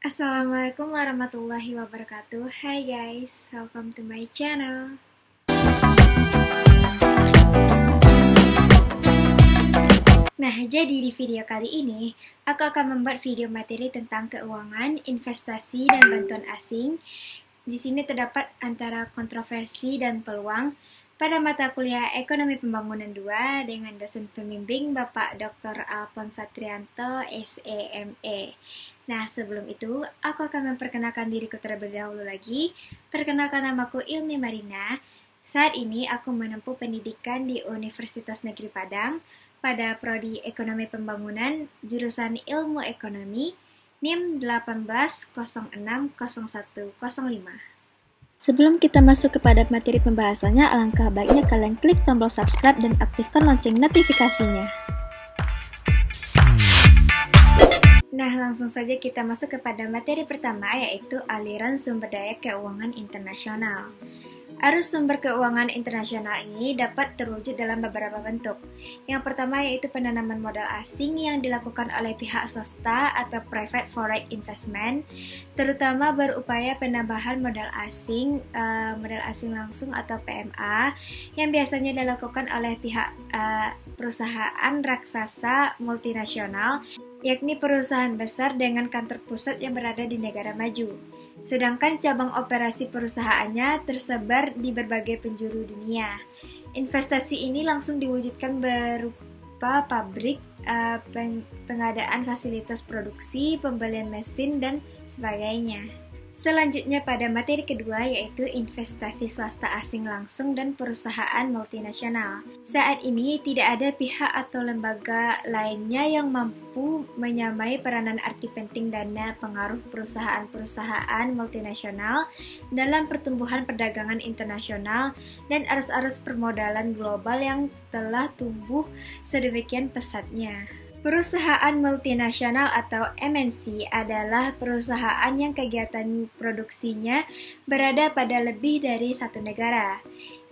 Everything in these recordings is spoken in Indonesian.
Assalamualaikum warahmatullahi wabarakatuh. Hai guys, welcome to my channel. Nah, jadi di video kali ini aku akan membuat video materi tentang keuangan, investasi, dan bantuan asing. Di sini terdapat antara kontroversi dan peluang pada mata kuliah Ekonomi Pembangunan 2 dengan dosen pembimbing Bapak Dr. Alphonse Satrianto, SEME. Nah, sebelum itu, aku akan memperkenalkan diriku terlebih dahulu lagi. Perkenalkan, namaku Ilmi Marina. Saat ini aku menempuh pendidikan di Universitas Negeri Padang pada Prodi Ekonomi Pembangunan, jurusan Ilmu Ekonomi, NIM 18060105. Sebelum kita masuk kepada materi pembahasannya, alangkah baiknya kalian klik tombol subscribe dan aktifkan lonceng notifikasinya. Nah, langsung saja kita masuk kepada materi pertama, yaitu aliran sumber daya keuangan internasional. Arus sumber keuangan internasional ini dapat terwujud dalam beberapa bentuk. Yang pertama yaitu penanaman modal asing yang dilakukan oleh pihak swasta atau private foreign investment, terutama berupaya penambahan modal asing langsung atau PMA, yang biasanya dilakukan oleh pihak perusahaan raksasa multinasional, yakni perusahaan besar dengan kantor pusat yang berada di negara maju. Sedangkan cabang operasi perusahaannya tersebar di berbagai penjuru dunia. Investasi ini langsung diwujudkan berupa pabrik, pengadaan fasilitas produksi, pembelian mesin, dan sebagainya. Selanjutnya pada materi kedua yaitu investasi swasta asing langsung dan perusahaan multinasional. Saat ini tidak ada pihak atau lembaga lainnya yang mampu menyamai peranan arti penting dana pengaruh perusahaan-perusahaan multinasional dalam pertumbuhan perdagangan internasional dan arus-arus permodalan global yang telah tumbuh sedemikian pesatnya. Perusahaan multinasional atau MNC adalah perusahaan yang kegiatan produksinya berada pada lebih dari satu negara.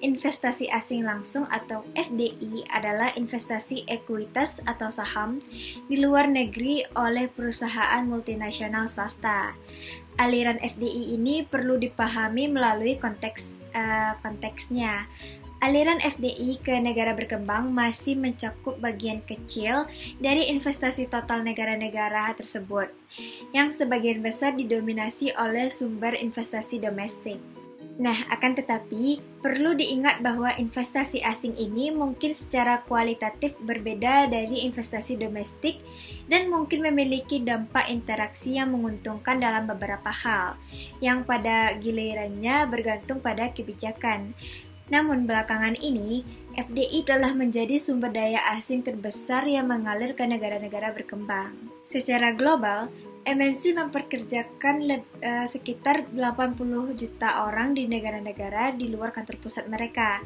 Investasi asing langsung atau FDI adalah investasi ekuitas atau saham di luar negeri oleh perusahaan multinasional swasta. Aliran FDI ini perlu dipahami melalui konteksnya. Aliran FDI ke negara berkembang masih mencakup bagian kecil dari investasi total negara-negara tersebut, yang sebagian besar didominasi oleh sumber investasi domestik. Nah, akan tetapi, perlu diingat bahwa investasi asing ini mungkin secara kualitatif berbeda dari investasi domestik dan mungkin memiliki dampak interaksi yang menguntungkan dalam beberapa hal, yang pada gilirannya bergantung pada kebijakan. Namun belakangan ini, FDI telah menjadi sumber daya asing terbesar yang mengalir ke negara-negara berkembang. Secara global, MNC memperkerjakan sekitar 80 juta orang di negara-negara di luar kantor pusat mereka.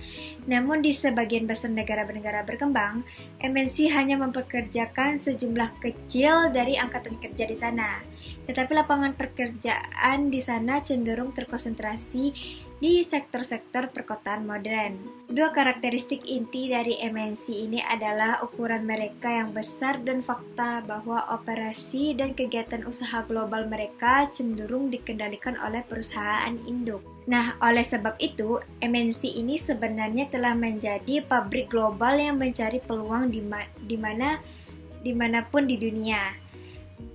Namun di sebagian besar negara-negara berkembang, MNC hanya mempekerjakan sejumlah kecil dari angkatan kerja di sana. Tetapi lapangan pekerjaan di sana cenderung terkonsentrasi di sektor-sektor perkotaan modern. Dua karakteristik inti dari MNC ini adalah ukuran mereka yang besar dan fakta bahwa operasi dan kegiatan usaha global mereka cenderung dikendalikan oleh perusahaan induk. Nah, oleh sebab itu, MNC ini sebenarnya telah menjadi pabrik global yang mencari peluang dimanapun di dunia.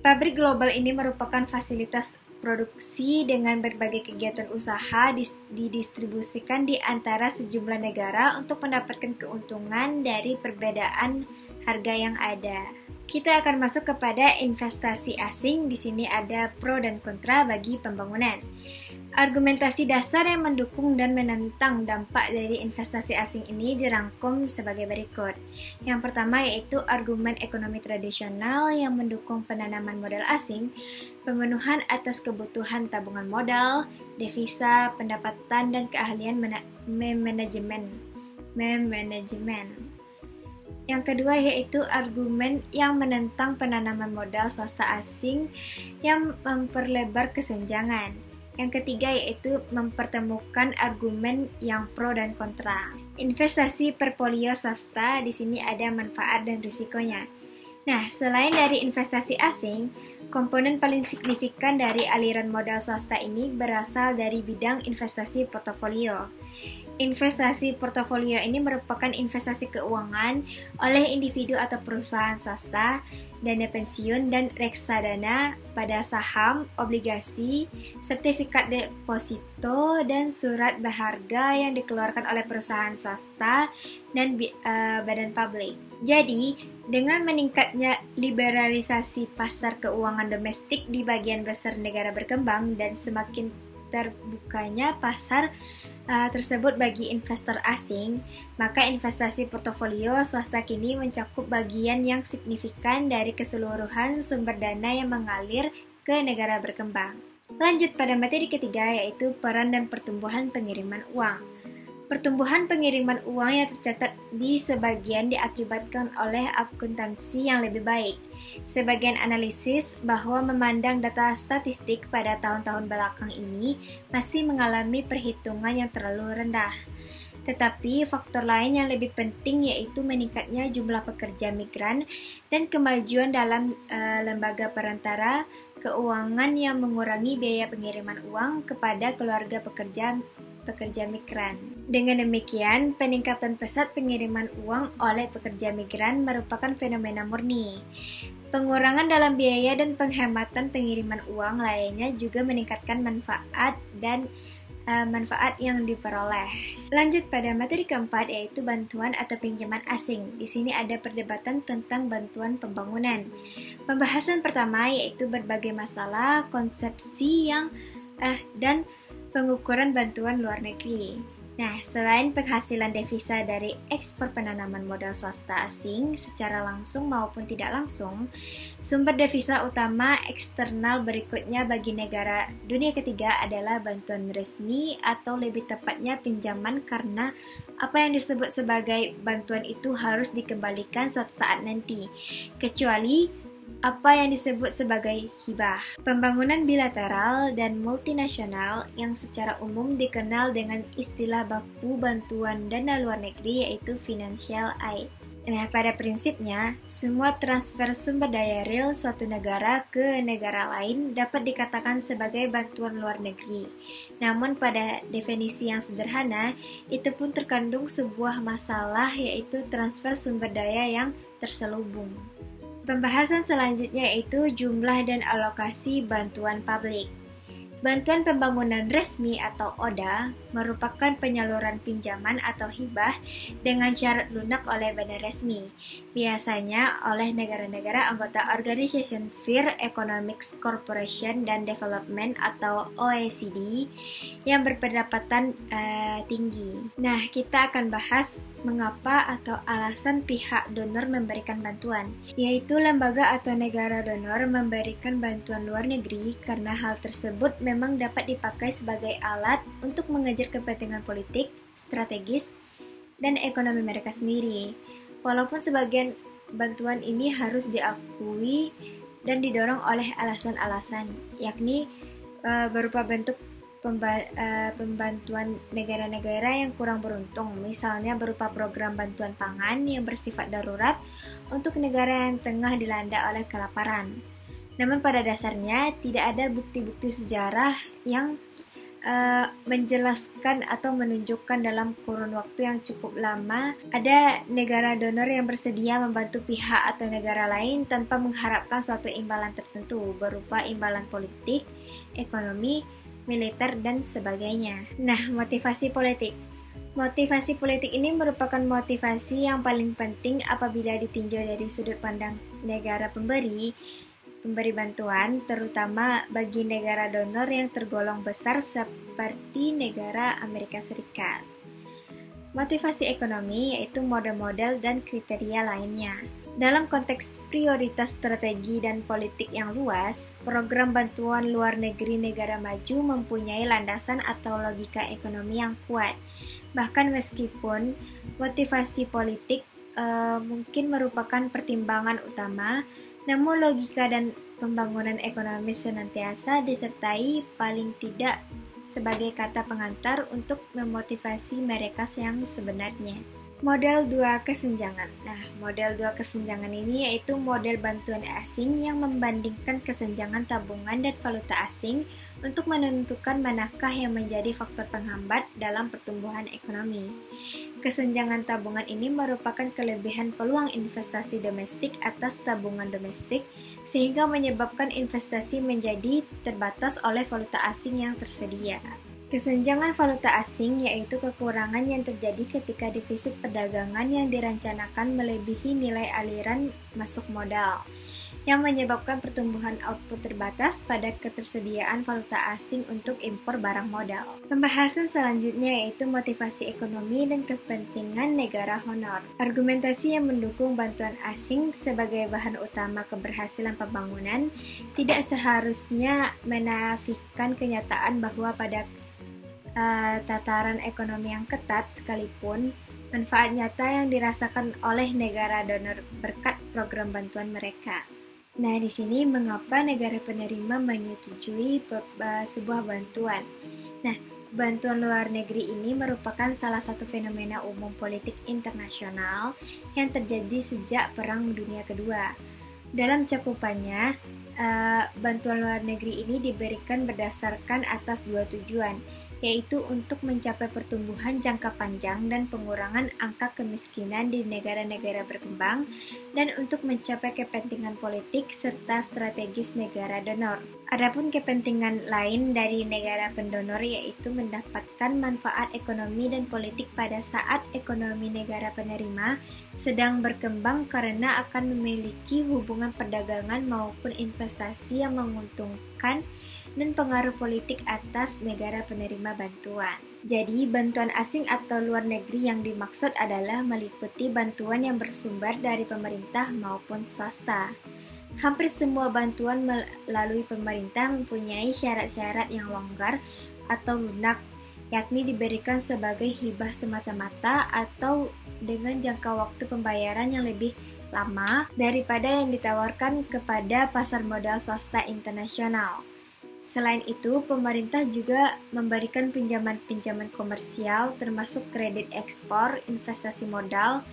Pabrik global ini merupakan fasilitas produksi dengan berbagai kegiatan usaha didistribusikan di antara sejumlah negara untuk mendapatkan keuntungan dari perbedaan harga yang ada. Kita akan masuk kepada investasi asing. Di sini ada pro dan kontra bagi pembangunan. Argumentasi dasar yang mendukung dan menentang dampak dari investasi asing ini dirangkum sebagai berikut. Yang pertama yaitu argumen ekonomi tradisional yang mendukung penanaman modal asing, pemenuhan atas kebutuhan tabungan modal, devisa, pendapatan, dan keahlian manajemen. Yang kedua yaitu argumen yang menentang penanaman modal swasta asing yang memperlebar kesenjangan. Yang ketiga yaitu mempertemukan argumen yang pro dan kontra. Investasi portfolio swasta di sini ada manfaat dan risikonya. Nah, selain dari investasi asing, komponen paling signifikan dari aliran modal swasta ini berasal dari bidang investasi portofolio. Investasi portofolio ini merupakan investasi keuangan oleh individu atau perusahaan swasta, dana pensiun dan reksadana pada saham, obligasi, sertifikat deposito, dan surat berharga yang dikeluarkan oleh perusahaan swasta dan badan publik. Jadi, dengan meningkatnya liberalisasi pasar keuangan domestik di bagian besar negara berkembang dan semakin terbukanya pasar tersebut bagi investor asing, maka investasi portofolio swasta kini mencakup bagian yang signifikan dari keseluruhan sumber dana yang mengalir ke negara berkembang. Lanjut pada materi ketiga, yaitu peran dan pertumbuhan pengiriman uang. Pertumbuhan pengiriman uang yang tercatat di sebagian diakibatkan oleh akuntansi yang lebih baik. Sebagian analisis bahwa memandang data statistik pada tahun-tahun belakang ini masih mengalami perhitungan yang terlalu rendah. Tetapi faktor lain yang lebih penting yaitu meningkatnya jumlah pekerja migran dan kemajuan dalam lembaga perantara keuangan yang mengurangi biaya pengiriman uang kepada keluarga pekerja migran. Dengan demikian, peningkatan pesat pengiriman uang oleh pekerja migran merupakan fenomena murni. Pengurangan dalam biaya dan penghematan pengiriman uang lainnya juga meningkatkan manfaat yang diperoleh. Lanjut pada materi keempat, yaitu bantuan atau pinjaman asing. Di sini ada perdebatan tentang bantuan pembangunan. Pembahasan pertama yaitu berbagai masalah, konsepsi dan pengukuran bantuan luar negeri. Nah, selain penghasilan devisa dari ekspor penanaman modal swasta asing secara langsung maupun tidak langsung, sumber devisa utama eksternal berikutnya bagi negara dunia ketiga adalah bantuan resmi atau lebih tepatnya pinjaman, karena apa yang disebut sebagai bantuan itu harus dikembalikan suatu saat nanti, kecuali apa yang disebut sebagai hibah. Pembangunan bilateral dan multinasional yang secara umum dikenal dengan istilah baku bantuan dana luar negeri yaitu financial aid. Nah, pada prinsipnya, semua transfer sumber daya real suatu negara ke negara lain dapat dikatakan sebagai bantuan luar negeri. Namun pada definisi yang sederhana, itu pun terkandung sebuah masalah yaitu transfer sumber daya yang terselubung. Pembahasan selanjutnya yaitu jumlah dan alokasi bantuan publik. Bantuan pembangunan resmi atau ODA merupakan penyaluran pinjaman atau hibah dengan syarat lunak oleh badan resmi, biasanya oleh negara-negara anggota Organization for Economic Cooperation and Development atau OECD yang berpendapatan tinggi. Nah, kita akan bahas mengapa atau alasan pihak donor memberikan bantuan, yaitu lembaga atau negara donor memberikan bantuan luar negeri karena hal tersebut memang dapat dipakai sebagai alat untuk mengejar kepentingan politik, strategis, dan ekonomi mereka sendiri. Walaupun sebagian bantuan ini harus diakui dan didorong oleh alasan-alasan, yakni berupa bentuk pembantuan negara-negara yang kurang beruntung, misalnya berupa program bantuan pangan yang bersifat darurat untuk negara yang tengah dilanda oleh kelaparan. Namun pada dasarnya tidak ada bukti-bukti sejarah yang menjelaskan atau menunjukkan dalam kurun waktu yang cukup lama ada negara donor yang bersedia membantu pihak atau negara lain tanpa mengharapkan suatu imbalan tertentu berupa imbalan politik, ekonomi, militer, dan sebagainya. Nah, motivasi politik. Motivasi politik ini merupakan motivasi yang paling penting apabila ditinjau dari sudut pandang negara pemberi bantuan, terutama bagi negara donor yang tergolong besar seperti negara Amerika Serikat. Motivasi ekonomi yaitu model-model dan kriteria lainnya. Dalam konteks prioritas strategi dan politik yang luas, program bantuan luar negeri negara maju mempunyai landasan atau logika ekonomi yang kuat. Bahkan meskipun motivasi politik mungkin merupakan pertimbangan utama, namun logika dan pembangunan ekonomi senantiasa disertai paling tidak sebagai kata pengantar untuk memotivasi mereka yang sebenarnya. Model dua kesenjangan. Nah, model dua kesenjangan ini yaitu model bantuan asing yang membandingkan kesenjangan tabungan dan valuta asing untuk menentukan manakah yang menjadi faktor penghambat dalam pertumbuhan ekonomi. Kesenjangan tabungan ini merupakan kelebihan peluang investasi domestik atas tabungan domestik, sehingga menyebabkan investasi menjadi terbatas oleh valuta asing yang tersedia. Kesenjangan valuta asing yaitu kekurangan yang terjadi ketika defisit perdagangan yang dirancangkan melebihi nilai aliran masuk modal, yang menyebabkan pertumbuhan output terbatas pada ketersediaan valuta asing untuk impor barang modal. Pembahasan selanjutnya yaitu motivasi ekonomi dan kepentingan negara honor. Argumentasi yang mendukung bantuan asing sebagai bahan utama keberhasilan pembangunan tidak seharusnya menafikan kenyataan bahwa pada tataran ekonomi yang ketat sekalipun, manfaat nyata yang dirasakan oleh negara donor berkat program bantuan mereka. Nah, di sini mengapa negara penerima menyetujui sebuah bantuan? Nah, bantuan luar negeri ini merupakan salah satu fenomena umum politik internasional yang terjadi sejak Perang Dunia Kedua. Dalam cakupannya, bantuan luar negeri ini diberikan berdasarkan atas dua tujuan, yaitu untuk mencapai pertumbuhan jangka panjang dan pengurangan angka kemiskinan di negara-negara berkembang, dan untuk mencapai kepentingan politik serta strategis negara donor. Adapun kepentingan lain dari negara pendonor yaitu mendapatkan manfaat ekonomi dan politik pada saat ekonomi negara penerima sedang berkembang karena akan memiliki hubungan perdagangan maupun investasi yang menguntungkan dan pengaruh politik atas negara penerima bantuan. Jadi, bantuan asing atau luar negeri yang dimaksud adalah meliputi bantuan yang bersumber dari pemerintah maupun swasta. Hampir semua bantuan melalui pemerintah mempunyai syarat-syarat yang longgar atau lunak, yakni diberikan sebagai hibah semata-mata atau dengan jangka waktu pembayaran yang lebih lama daripada yang ditawarkan kepada pasar modal swasta internasional. Selain itu, pemerintah juga memberikan pinjaman-pinjaman komersial termasuk kredit ekspor, investasi modal,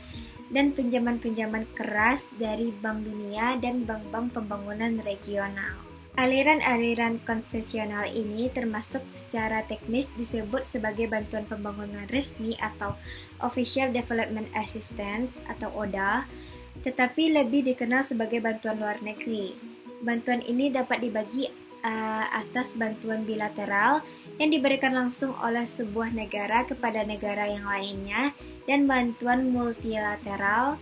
dan pinjaman-pinjaman keras dari Bank Dunia dan bank-bank pembangunan regional. Aliran-aliran konsesional ini termasuk secara teknis disebut sebagai bantuan pembangunan resmi atau Official Development Assistance atau ODA, tetapi lebih dikenal sebagai bantuan luar negeri. Bantuan ini dapat dibagi atas bantuan bilateral yang diberikan langsung oleh sebuah negara kepada negara yang lainnya, dan bantuan multilateral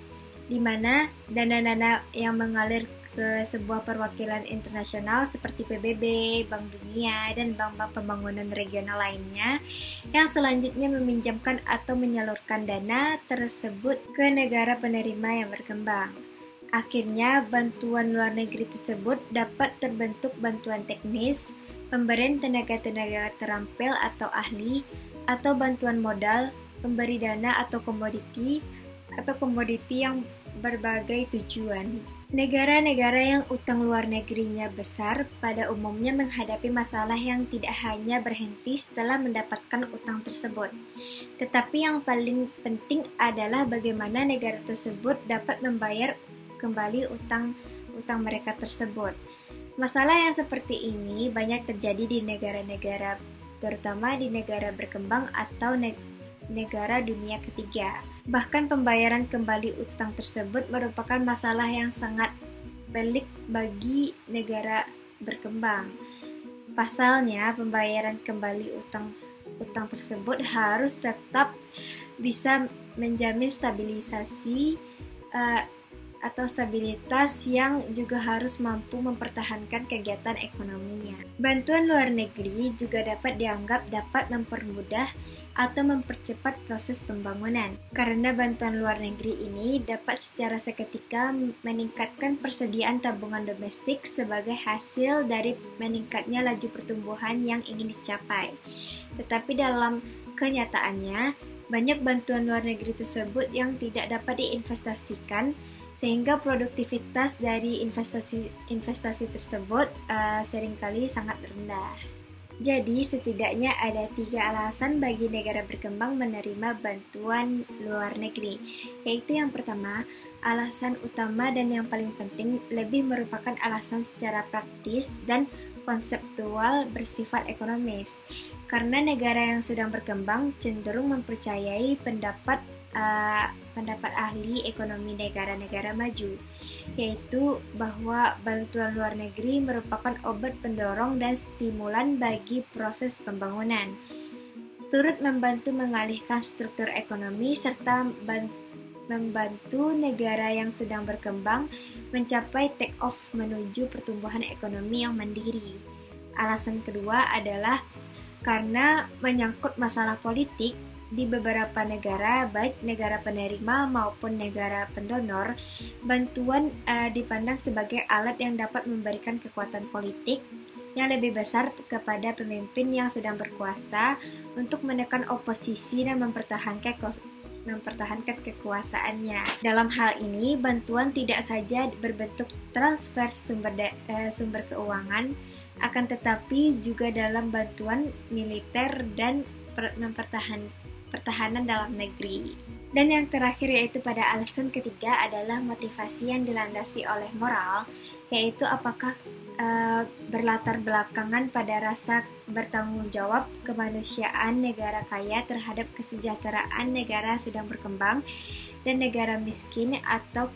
di mana dana-dana yang mengalir ke sebuah perwakilan internasional seperti PBB, Bank Dunia, dan bank-bank pembangunan regional lainnya yang selanjutnya meminjamkan atau menyalurkan dana tersebut ke negara penerima yang berkembang. Akhirnya, bantuan luar negeri tersebut dapat terbentuk bantuan teknis, pemberian tenaga-tenaga terampil atau ahli, atau bantuan modal, pemberi dana atau komoditi yang berbagai tujuan. Negara-negara yang utang luar negerinya besar pada umumnya menghadapi masalah yang tidak hanya berhenti setelah mendapatkan utang tersebut, tetapi yang paling penting adalah bagaimana negara tersebut dapat membayar kembali utang mereka tersebut. Masalah yang seperti ini banyak terjadi di negara-negara, terutama di negara berkembang atau negara dunia ketiga. Bahkan pembayaran kembali utang tersebut merupakan masalah yang sangat pelik bagi negara berkembang. Pasalnya, pembayaran kembali utang tersebut harus tetap bisa menjamin stabilitas yang juga harus mampu mempertahankan kegiatan ekonominya. Bantuan luar negeri juga dapat dianggap dapat mempermudah atau mempercepat proses pembangunan, karena bantuan luar negeri ini dapat secara seketika meningkatkan persediaan tabungan domestik sebagai hasil dari meningkatnya laju pertumbuhan yang ingin dicapai. Tetapi dalam kenyataannya, banyak bantuan luar negeri tersebut yang tidak dapat diinvestasikan, sehingga produktivitas dari investasi tersebut seringkali sangat rendah. Jadi, setidaknya ada 3 alasan bagi negara berkembang menerima bantuan luar negeri, yaitu yang pertama, alasan utama dan yang paling penting lebih merupakan alasan secara praktis dan konseptual bersifat ekonomis, karena negara yang sedang berkembang cenderung mempercayai pendapat ahli ekonomi negara-negara maju, yaitu bahwa bantuan luar negeri merupakan obat pendorong dan stimulan bagi proses pembangunan, turut membantu mengalihkan struktur ekonomi serta membantu negara yang sedang berkembang mencapai take-off menuju pertumbuhan ekonomi yang mandiri. Alasan kedua adalah karena menyangkut masalah politik. Di beberapa negara, baik negara penerima maupun negara pendonor, bantuan dipandang sebagai alat yang dapat memberikan kekuatan politik yang lebih besar kepada pemimpin yang sedang berkuasa untuk menekan oposisi dan mempertahankan kekuasaannya. Dalam hal ini, bantuan tidak saja berbentuk transfer sumber keuangan, akan tetapi juga dalam bantuan militer dan pertahanan dalam negeri. Dan yang terakhir yaitu pada alasan ketiga adalah motivasi yang dilandasi oleh moral, yaitu apakah berlatar belakangan pada rasa bertanggung jawab kemanusiaan negara kaya terhadap kesejahteraan negara sedang berkembang dan negara miskin, atau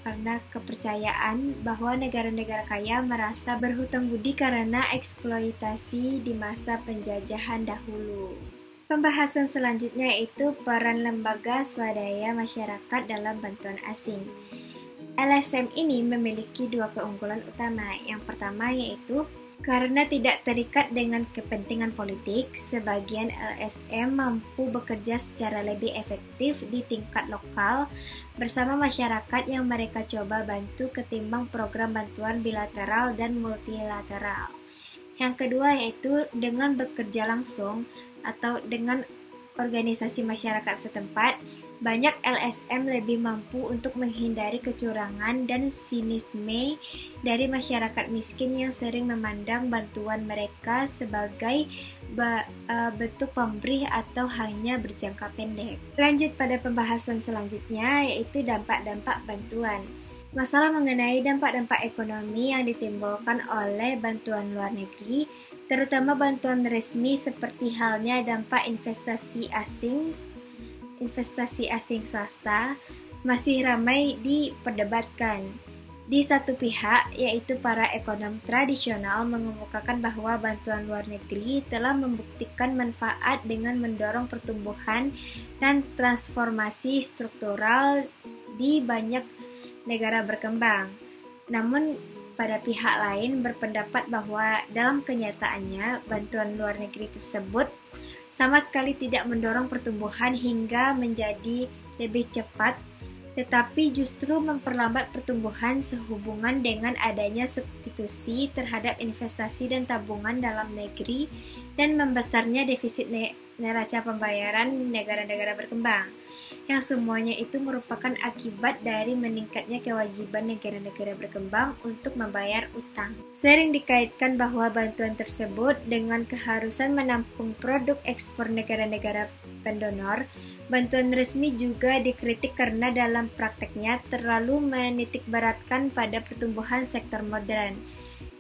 karena kepercayaan bahwa negara-negara kaya merasa berhutang budi karena eksploitasi di masa penjajahan dahulu. Pembahasan selanjutnya yaitu peran lembaga swadaya masyarakat dalam bantuan asing. LSM ini memiliki 2 keunggulan utama. Yang pertama yaitu karena tidak terikat dengan kepentingan politik, sebagian LSM mampu bekerja secara lebih efektif di tingkat lokal bersama masyarakat yang mereka coba bantu ketimbang program bantuan bilateral dan multilateral. Yang kedua yaitu dengan bekerja langsung atau dengan organisasi masyarakat setempat, banyak LSM lebih mampu untuk menghindari kecurangan dan sinisme dari masyarakat miskin yang sering memandang bantuan mereka sebagai bentuk pemberi atau hanya berjangka pendek. Lanjut pada pembahasan selanjutnya yaitu dampak-dampak bantuan. Masalah mengenai dampak-dampak ekonomi yang ditimbulkan oleh bantuan luar negeri, terutama bantuan resmi seperti halnya dampak investasi asing swasta, masih ramai diperdebatkan. Di satu pihak, yaitu para ekonom tradisional mengemukakan bahwa bantuan luar negeri telah membuktikan manfaat dengan mendorong pertumbuhan dan transformasi struktural di banyak negara berkembang. Namun, pada pihak lain berpendapat bahwa dalam kenyataannya bantuan luar negeri tersebut sama sekali tidak mendorong pertumbuhan hingga menjadi lebih cepat, tetapi justru memperlambat pertumbuhan sehubungan dengan adanya substitusi terhadap investasi dan tabungan dalam negeri dan membesarnya defisit neraca pembayaran negara-negara berkembang, yang semuanya itu merupakan akibat dari meningkatnya kewajiban negara-negara berkembang untuk membayar utang. Sering dikaitkan bahwa bantuan tersebut dengan keharusan menampung produk ekspor negara-negara pendonor. Bantuan resmi juga dikritik karena dalam prakteknya terlalu menitikberatkan pada pertumbuhan sektor modern,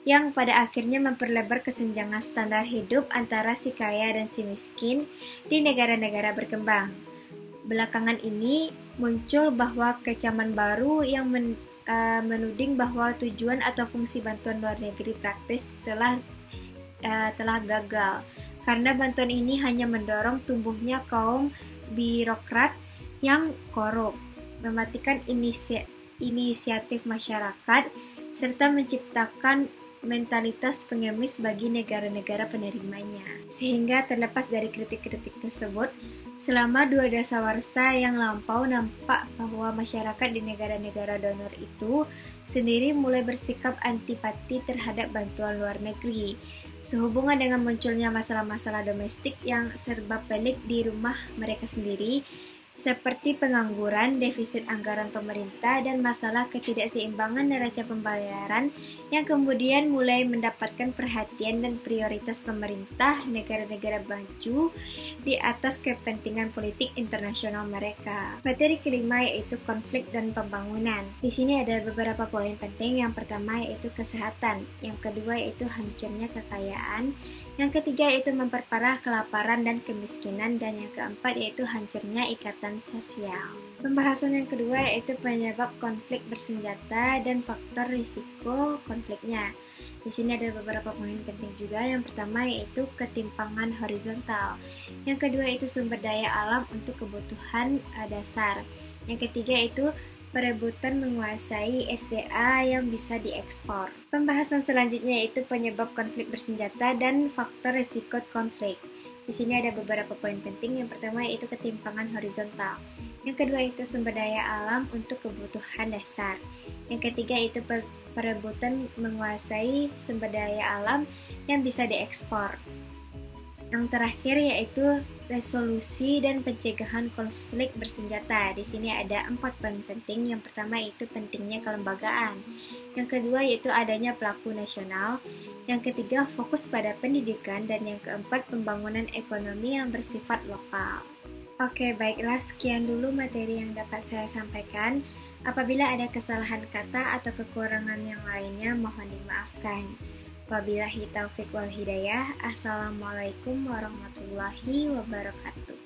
yang pada akhirnya memperlebar kesenjangan standar hidup antara si kaya dan si miskin di negara-negara berkembang. Belakangan ini muncul bahwa kecaman baru yang menuding bahwa tujuan atau fungsi bantuan luar negeri praktis telah gagal, karena bantuan ini hanya mendorong tumbuhnya kaum birokrat yang korup, mematikan inisiatif masyarakat, serta menciptakan mentalitas pengemis bagi negara-negara penerimanya. Sehingga terlepas dari kritik-kritik tersebut, selama 2 dasawarsa yang lampau nampak bahwa masyarakat di negara-negara donor itu sendiri mulai bersikap antipati terhadap bantuan luar negeri, sehubungan dengan munculnya masalah-masalah domestik yang serba pelik di rumah mereka sendiri, seperti pengangguran, defisit anggaran pemerintah, dan masalah ketidakseimbangan neraca pembayaran yang kemudian mulai mendapatkan perhatian dan prioritas pemerintah negara-negara maju di atas kepentingan politik internasional mereka. Materi kelima yaitu konflik dan pembangunan. Di sini ada beberapa poin penting. Yang pertama yaitu kesehatan, yang kedua yaitu hancurnya kekayaan, yang ketiga yaitu memperparah kelaparan dan kemiskinan, dan yang keempat yaitu hancurnya ikatan sosial. Pembahasan yang kedua yaitu penyebab konflik bersenjata dan faktor risiko konfliknya. Di sini ada beberapa poin penting juga. Yang pertama yaitu ketimpangan horizontal. Yang kedua itu sumber daya alam untuk kebutuhan dasar. Yang ketiga itu perebutan menguasai SDA yang bisa diekspor. Pembahasan selanjutnya yaitu penyebab konflik bersenjata dan faktor risiko konflik. Di sini ada beberapa poin penting. Yang pertama yaitu ketimpangan horizontal. Yang kedua itu sumber daya alam untuk kebutuhan dasar. Yang ketiga itu perebutan menguasai sumber daya alam yang bisa diekspor. Yang terakhir yaitu resolusi dan pencegahan konflik bersenjata. Di sini ada 4 poin penting. Yang pertama yaitu pentingnya kelembagaan. Yang kedua yaitu adanya pelaku nasional. Yang ketiga fokus pada pendidikan, dan yang keempat pembangunan ekonomi yang bersifat lokal. Oke, baiklah, sekian dulu materi yang dapat saya sampaikan. Apabila ada kesalahan kata atau kekurangan yang lainnya, mohon dimaafkan. Wabillahi taufiq wal hidayah. Assalamualaikum warahmatullahi wabarakatuh.